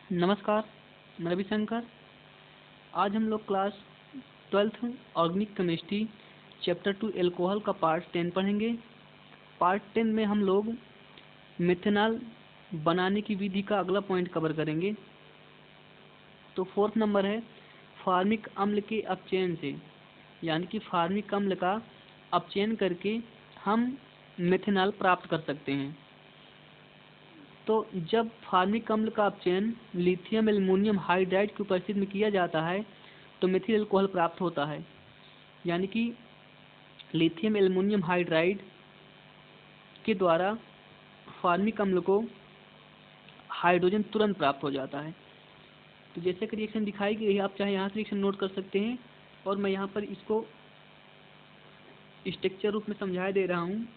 नमस्कार, मैं रविशंकर। आज हम लोग class 12th organic chemistry chapter 2 alcohol का पार्ट 10 पढ़ेंगे। पार्ट 10 में हम लोग मेथनॉल बनाने की विधि का अगला पॉइंट कवर करेंगे। तो फोर्थ नंबर है फार्मिक अम्ल के अपचयन से, यानी कि फार्मिक अम्ल का अपचयन करके हम मेथनॉल प्राप्त कर सकते हैं। तो जब फार्मिक अम्ल का अपचयन लिथियम एल्युमिनियम हाइड्राइड की उपस्थिति में किया जाता है तो मेथिल अल्कोहल प्राप्त होता है, यानी कि लिथियम एल्युमिनियम हाइड्राइड के द्वारा फार्मिक अम्ल को हाइड्रोजन तुरंत प्राप्त हो जाता है। तो जैसे कि रिएक्शन दिखाई गई है, आप चाहे यहाँ से रिएक्शन नोट कर सकते हैं और मैं यहाँ पर इसको स्ट्रक्चर रूप में समझा दे रहा हूँ।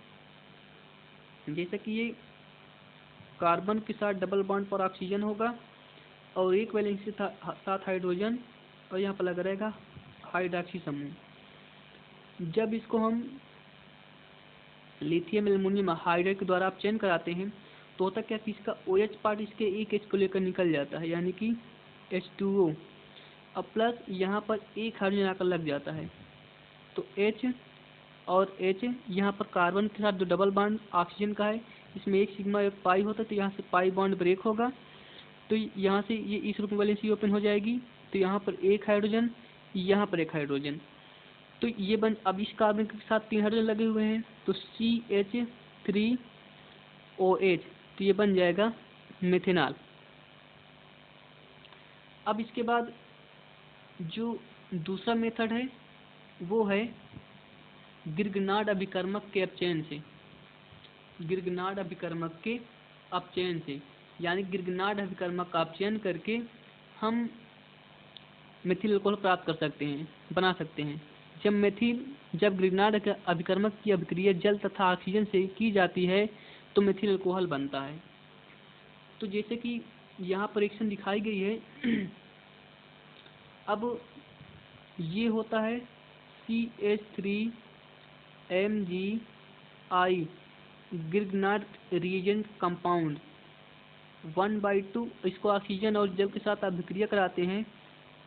जैसे कि ये कार्बन के साथ डबल बॉन्ड पर ऑक्सीजन होगा और एक वैलेंस के साथ हाइड्रोजन और यहाँ पर लगा रहेगा हाइड्रॉक्सी समूह। जब इसको हम लिथियम एल्युमिनियम हाइड्राइड के द्वारा अपचयन कराते हैं तो होता क्या कि इसका OH पार्ट इसके एक H को लेकर निकल जाता है, यानी कि H2O। अब प्लस यहाँ पर एक हाइड्रोजन आकर लग जाता है तो H और H यहाँ पर कार्बन के साथ जो डबल बॉन्ड ऑक्सीजन का है इसमें एक सिग्मा एक पाई होता है, तो यहाँ से पाई बॉन्ड ब्रेक होगा तो यहाँ से ये इस रूप में वैलेंसी ओपन हो जाएगी। तो यहाँ पर एक हाइड्रोजन, यहाँ पर एक हाइड्रोजन, तो ये बन अब इस कार्बन के साथ 3 हाइड्रोजन लगे हुए हैं तो CH3OH, तो ये बन जाएगा मेथनॉल। अब इसके बाद जो दूसरा मेथड है वो है गिरगनार्ड अभिकर्मक के अपचयन से। गिरगनार्ड अभिकर्मक के अपचयन से, यानी गिरगनार्ड अभिकर्मक का अपचयन करके हम मेथिल अल्कोहल प्राप्त कर सकते हैं, बना सकते हैं। जब गिरगनार्ड अभिकर्मक की अभिक्रिया जल तथा ऑक्सीजन से की जाती है तो मेथिल अल्कोहल बनता है। तो जैसे कि यहाँ पर रिएक्शन दिखाई गई है, अब ये होता है CH3MgI गिरगनार्ड रिएजेंट कंपाउंड 1/2। इसको ऑक्सीजन और जल के साथ अभिक्रिया कराते हैं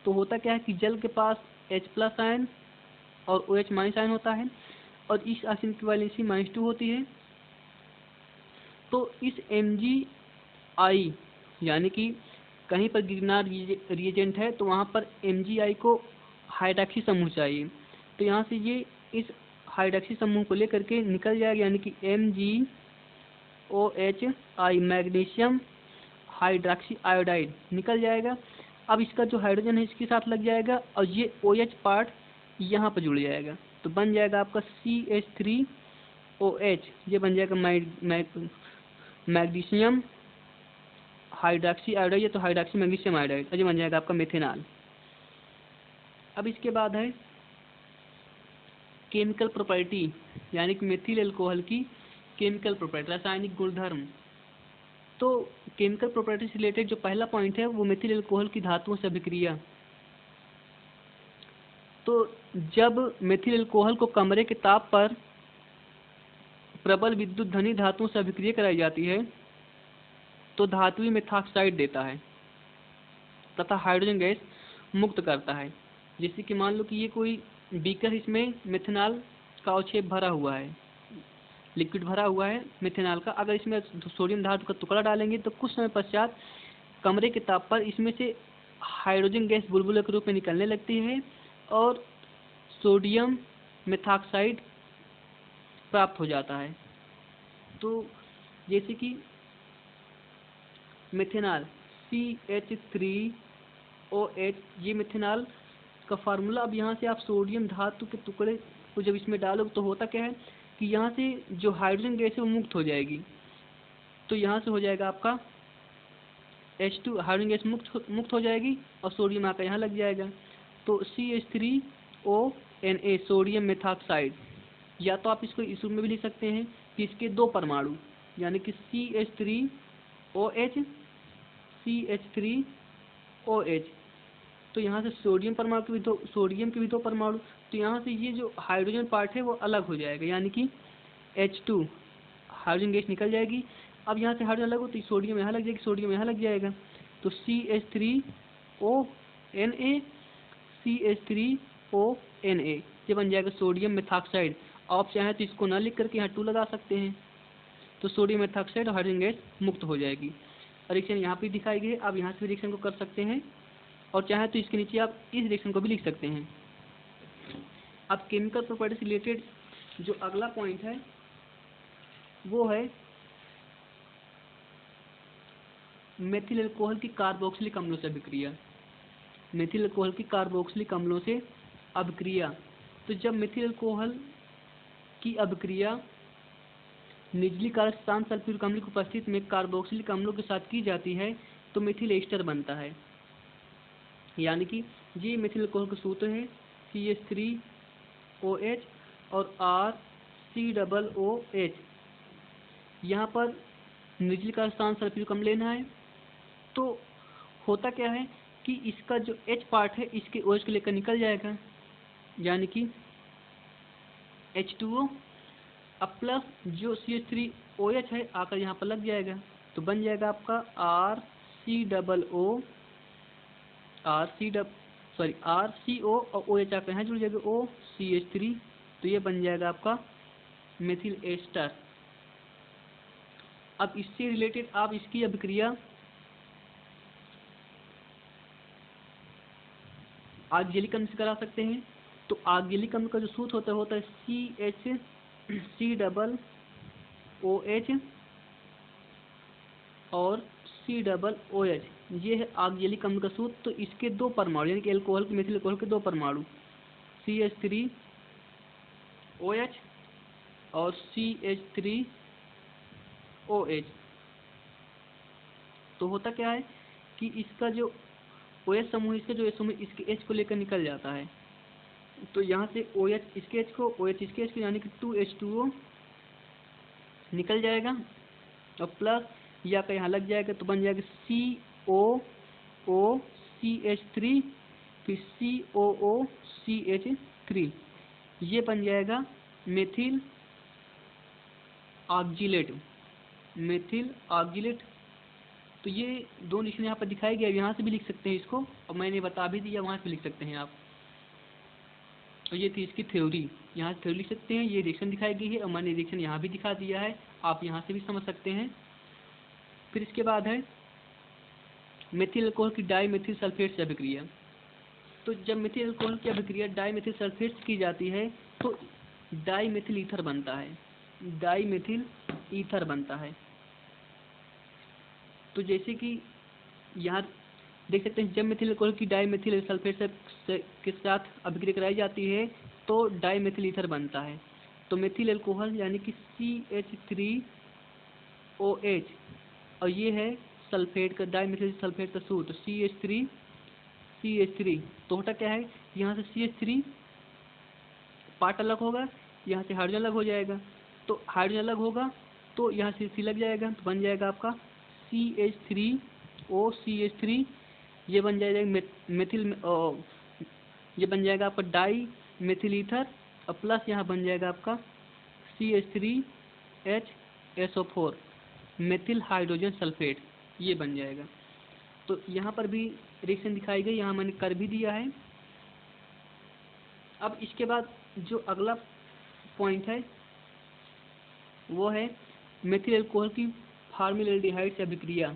तो होता क्या है कि जल के पास H+ आयन और OH- आयन होता है और इस ऑक्सीजन की वैलेंसी -2 होती है। तो इस MgI, यानी कि कहीं पर गिरगनार्ड रिएजेंट है तो वहाँ पर MgI को हाइड्रॉक्सी समूह चाहिए, तो यहाँ से ये इस हाइड्रॉक्सी समूह को लेकर के निकल जाएगा, यानी कि MgOHI मैग्नीशियम हाइड्रॉक्सी आयोडाइड निकल जाएगा। अब इसका जो हाइड्रोजन है इसके साथ लग जाएगा और ये OH पार्ट यहाँ पर जुड़ जाएगा तो बन जाएगा आपका CH3OH। ये बन जाएगा मैग्नीशियम हाइड्रॉक्सी आयोडाइड, तो हाइड्रॉक्सी मैग्नीशियम आयोडाइड, और ये बन जाएगा आपका मेथनॉल। अब इसके बाद है केमिकल प्रॉपर्टी, यानी कि मेथिल अल्कोहल की केमिकल प्रॉपर्टी, रासायनिक गुणधर्म। तो केमिकल प्रॉपर्टी से रिलेटेड जो पहला पॉइंट है वो मेथिल अल्कोहल की धातुओं से अभिक्रिया। तो जब मेथिल अल्कोहल को कमरे के ताप पर प्रबल विद्युत धनी धातुओं से अभिक्रिया कराई जाती है तो धात्विक मेथॉक्साइड देता है तथा हाइड्रोजन गैस मुक्त करता है। जैसे कि मान लो कि ये कोई बीकर, इसमें मेथनॉल का अवक्षेप भरा हुआ है, लिक्विड भरा हुआ है मेथनॉल का। अगर इसमें सोडियम धातु का टुकड़ा डालेंगे तो कुछ समय पश्चात कमरे के ताप पर इसमें से हाइड्रोजन गैस बुलबुले के रूप में निकलने लगती है और सोडियम मेथॉक्साइड प्राप्त हो जाता है। तो जैसे कि मेथनॉल CH3OH, ये मेथनॉल का फार्मूला। अब यहाँ से आप सोडियम धातु के टुकड़े को जब इसमें डालोगे तो होता क्या है कि यहाँ से जो हाइड्रोजन गैस है वो मुक्त हो जाएगी, तो यहाँ से हो जाएगा आपका H2, हाइड्रोजन गैस मुक्त हो जाएगी और सोडियम आकर यहाँ लग जाएगा तो CH3ONA सोडियम मेथॉक्साइड। या तो आप इसको इस रूप में भी लिख सकते हैं कि इसके 2 परमाणु, यानी कि CH3OH CH3OH, तो यहाँ से सोडियम परमाणु के भी सोडियम के भी 2 परमाणु, तो यहाँ से ये जो हाइड्रोजन पार्ट है वो अलग हो जाएगा, यानी कि H2 हाइड्रोजन गैस निकल जाएगी। अब यहाँ से हाइड्रोजन अलग हो तो सोडियम यहाँ लग जाएगी, सोडियम यहाँ लग जाएगा तो CH3ONA CH3ONA ये बन जाएगा सोडियम मेथॉक्साइड। आप चाहें तो इसको ना लिख करके यहाँ 2 लगा सकते हैं, तो सोडियम मेथॉक्साइड और हाइड्रोजन गैस मुक्त हो जाएगी। रिएक्शन यहाँ पे दिखाई गई है, आप यहाँ से रिएक्शन को कर सकते हैं, और चाहे तो इसके नीचे आप इस रिएक्शन को भी लिख सकते हैं। अब केमिकल प्रॉपर्टी से रिलेटेड जो अगला पॉइंट है वो है मेथिल अल्कोहल की कार्बोक्सिलिक अम्लों से अभिक्रिया। मेथिल अल्कोहल की कार्बोक्सिलिक अम्लों से अभिक्रिया। तो जब मेथिल अल्कोहल की अभिक्रिया निर्जलीय कारक शांत सल्फ्यूरिक अम्ल की उपस्थिति में कार्बोक्सिलिक अम्लों के साथ की जाती है तो मेथिल एस्टर बनता है। यानी कि ये मेथिल अल्कोहल का सूत्र है CH3OH और RCOOH। यहाँ पर निर्जलीय कारक शांत सल्फ्यूरिक अम्ल लेना है। तो होता क्या है कि इसका जो H पार्ट है इसके OH को लेकर निकल जाएगा, यानी कि H2O अब प्लस जो CH3OH है आकर यहाँ पर लग जाएगा, तो बन जाएगा आपका RCO और OH आकर यहाँ जुड़ जाएगा OCH3, तो ये बन जाएगा आपका मेथिल एस्टर। अब इससे रिलेटेड आप इसकी अभिक्रिया आर्गेलिक अम्ल से करा सकते हैं। तो आर्गेलिक अम्ल का जो सूत्र होता है CH3OH और COOH, ये है आर्गेलिक अम्ल का सूत्र। तो इसके 2 परमाणु यानी कि अल्कोहल के मेथिल अल्कोहल के 2 परमाणु CH3OH और CH3OH। तो होता क्या है कि इसका जो OH समूह इसका जो H समूह इसके H को लेकर निकल जाता है, तो यहाँ से OH इसके H को OH इसके H को यानी कि 2H2O निकल जाएगा और प्लस या का यहाँ लग जाएगा, तो बन जाएगा COOCH3 फिर COOCH3, ये बन जाएगा मेथिल ऑक्जिलेट। तो ये 2 निशान यहाँ पर दिखाई गया, यहाँ से भी लिख सकते हैं इसको, और मैंने बता भी दिया वहाँ से भी लिख सकते हैं आप। तो ये थी इसकी थ्योरी, यहाँ से थ्योरी लिख सकते हैं। ये रिएक्शन दिखाई गई है और मैंने रिएक्शन यहाँ भी दिखा दिया है, आप यहाँ से भी समझ सकते हैं। फिर इसके बाद है मेथिल अल्कोहल की डाई मेथिल सल्फेट से अभिक्रिया। तो जब मेथिल अल्कोहल की अभिक्रिया डाई मेथिल सल्फेट से की जाती है तो डाई मेथिल ईथर बनता है, डाई मेथिल ईथर बनता है। तो जैसे कि यहाँ देख सकते हैं, जब मेथिल अल्कोहल की डाई मेथिल सल्फेट के साथ अभिक्रिया कराई जाती है तो डाई मेथिल ईथर बनता है। तो मेथिल अल्कोहल यानी कि CH3OH और ये है सल्फेट का डाई मेथिल सल्फेट का सूत्र CH3। तो होता क्या है, यहाँ से CH3 पार्ट अलग होगा, यहाँ से हाइड्रोजन अलग हो जाएगा, तो हाइड्रोजन अलग होगा तो यहाँ से C लग जाएगा, तो बन जाएगा आपका CH3OCH3, ये बन जाएगा मेथिल ये बन जाएगा आपका डाई मेथिल ईथर और प्लस यहाँ बन जाएगा आपका CH3HSO4 मेथिल हाइड्रोजन सल्फेट, ये बन जाएगा। तो यहाँ पर भी रिएक्शन दिखाई गई, यहाँ मैंने कर भी दिया है। अब इसके बाद जो अगला पॉइंट है वो है मेथिल अल्कोहल की फॉर्मल्डिहाइड से अभिक्रिया।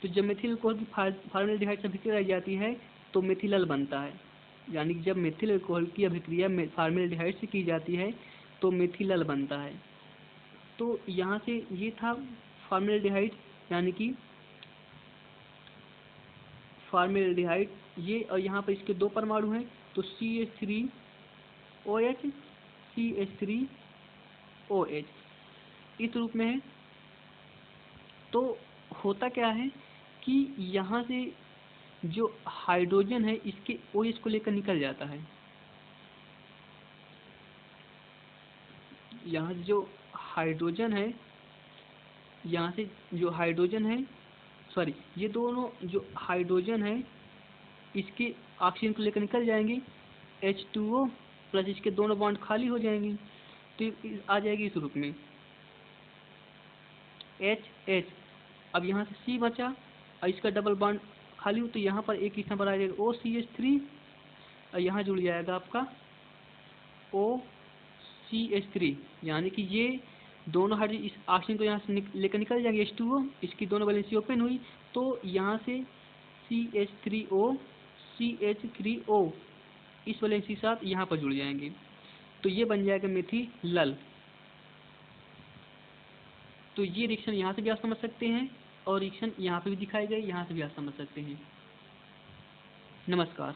तो जब मेथिल अल्कोहल की फॉर्मल्डिहाइड से अभिक्रिया की जाती है तो मेथिलल बनता है, यानी कि जब मेथिल अल्कोहल की अभिक्रिया फॉर्मल्डिहाइड से की जाती है तो मेथिलल बनता है। तो यहाँ से ये था फॉर्मल्डिहाइड, यानी कि फॉर्मल्डिहाइड ये, और यहाँ पर इसके 2 परमाणु हैं, तो CH3OH CH3OH इस रूप में है। तो होता क्या है कि यहाँ से जो हाइड्रोजन है इसके OH को लेकर निकल जाता है, यहाँ जो हाइड्रोजन है, यहाँ से जो हाइड्रोजन है ये दोनों जो हाइड्रोजन है इसके ऑक्सीजन को लेकर निकल जाएंगे, H2O प्लस इसके दोनों बॉन्ड खाली हो जाएंगे, तो आ जाएगी इस रूप में H। अब यहाँ से C बचा और इसका डबल बॉन्ड खाली हो तो यहाँ पर एक इस नंबर आ जाएगा OCH3 और यहाँ जुड़ जाएगा आपका OCH3, यानी कि ये दोनों हाइड्रोजन इस ऑक्सीजन को यहाँ से लेकर निकल जाएंगे H2O, इसकी दोनों वैलेंसी ओपन हुई तो यहाँ से CH3O CH3O इस वैलेंसी के साथ यहाँ पर जुड़ जाएंगे, तो ये बन जाएगा मेथिलल। तो ये रिएक्शन यहाँ से भी आप समझ सकते हैं और रिएक्शन यहाँ पे भी दिखाए गए, यहाँ से भी आप समझ सकते हैं। नमस्कार।